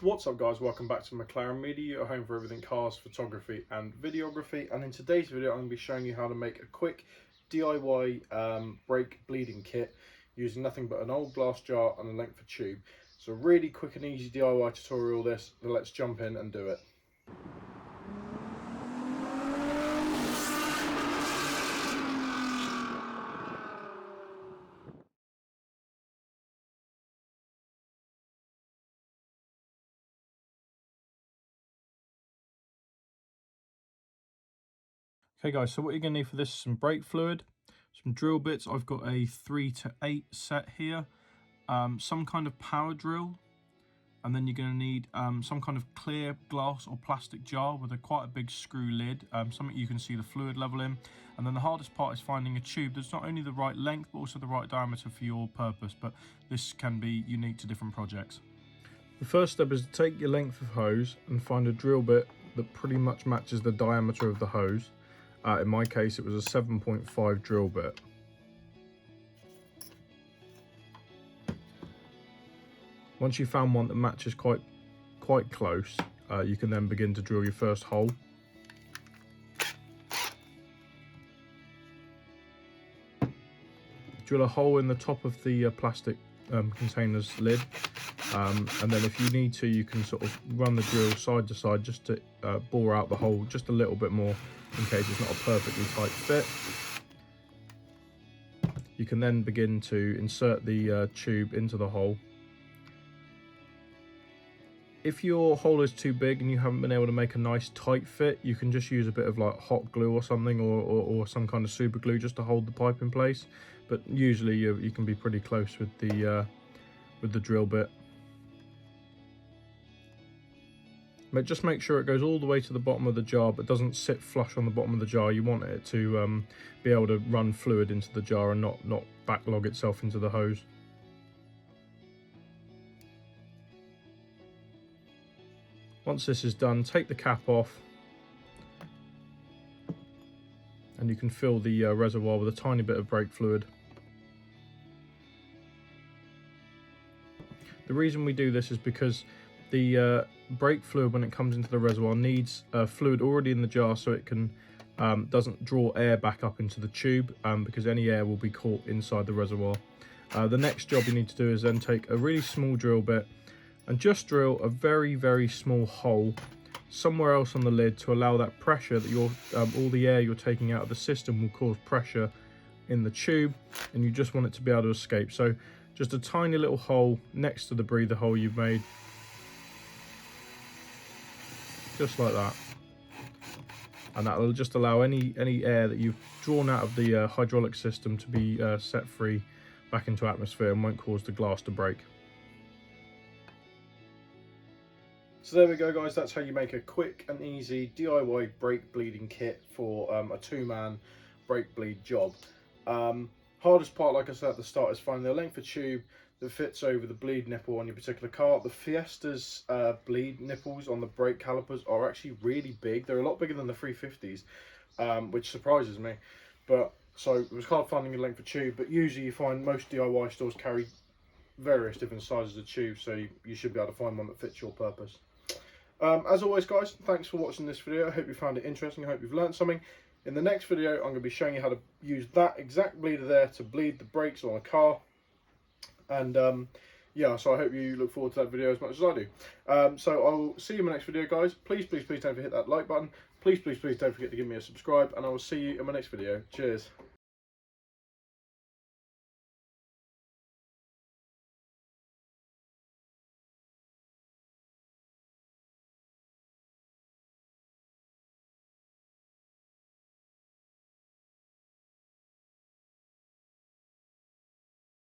What's up guys, welcome back to McLaren Media, your home for everything cars, photography and videography. And in today's video I'm going to be showing you how to make a quick DIY brake bleeding kit using nothing but an old glass jar and a length of tube. So a really quick and easy DIY tutorial this, so let's jump in and do it. Okay guys, so what you're going to need for this is some brake fluid, some drill bits. I've got a 3 to 8 set here, some kind of power drill, and then you're going to need some kind of clear glass or plastic jar with quite a big screw lid, something you can see the fluid level in. And then the hardest part is finding a tube that's not only the right length but also the right diameter for your purpose, but this can be unique to different projects. The first step is to take your length of hose and find a drill bit that pretty much matches the diameter of the hose. In my case it was a 7.5 drill bit. Once you've found one that matches quite close, you can then begin to drill your first hole. Drill a hole in the top of the plastic container's lid, and then if you need to, you can sort of run the drill side to side just to bore out the hole just a little bit more in case it's not a perfectly tight fit. You can then begin to insert the tube into the hole. If your hole is too big and you haven't been able to make a nice tight fit, you can just use a bit of like hot glue or something, or some kind of super glue just to hold the pipe in place. But usually you can be pretty close with the drill bit. But just make sure it goes all the way to the bottom of the jar but doesn't sit flush on the bottom of the jar. You want it to be able to run fluid into the jar and not backlog itself into the hose. Once this is done, take the cap off and you can fill the reservoir with a tiny bit of brake fluid. The reason we do this is because the brake fluid, when it comes into the reservoir, needs fluid already in the jar so it can doesn't draw air back up into the tube, because any air will be caught inside the reservoir. The next job you need to do is then take a really small drill bit and just drill a very small hole somewhere else on the lid to allow that pressure that all the air you're taking out of the system will cause pressure in the tube, and you just want it to be able to escape. So just a tiny little hole next to the breather hole you've made, just like that, and that will just allow any air that you've drawn out of the hydraulic system to be set free back into atmosphere and won't cause the glass to break. So there we go guys, that's how you make a quick and easy DIY brake bleeding kit for a two-man brake bleed job. Hardest part, like I said at the start, is finding the length of tube that fits over the bleed nipple on your particular car. The Fiesta's bleed nipples on the brake calipers are actually really big. They're a lot bigger than the 350s, which surprises me. But so it was hard finding a length of tube, but usually you find most DIY stores carry various different sizes of tube, so you should be able to find one that fits your purpose. As always guys, thanks for watching this video. I hope you found it interesting. I hope you've learned something. In the next video I'm going to be showing you how to use that exact bleeder there to bleed the brakes on a car. And yeah, so I hope you look forward to that video as much as I do. So I'll see you in my next video guys. Please don't forget to hit that like button. Please don't forget to give me a subscribe, and I will see you in my next video. Cheers.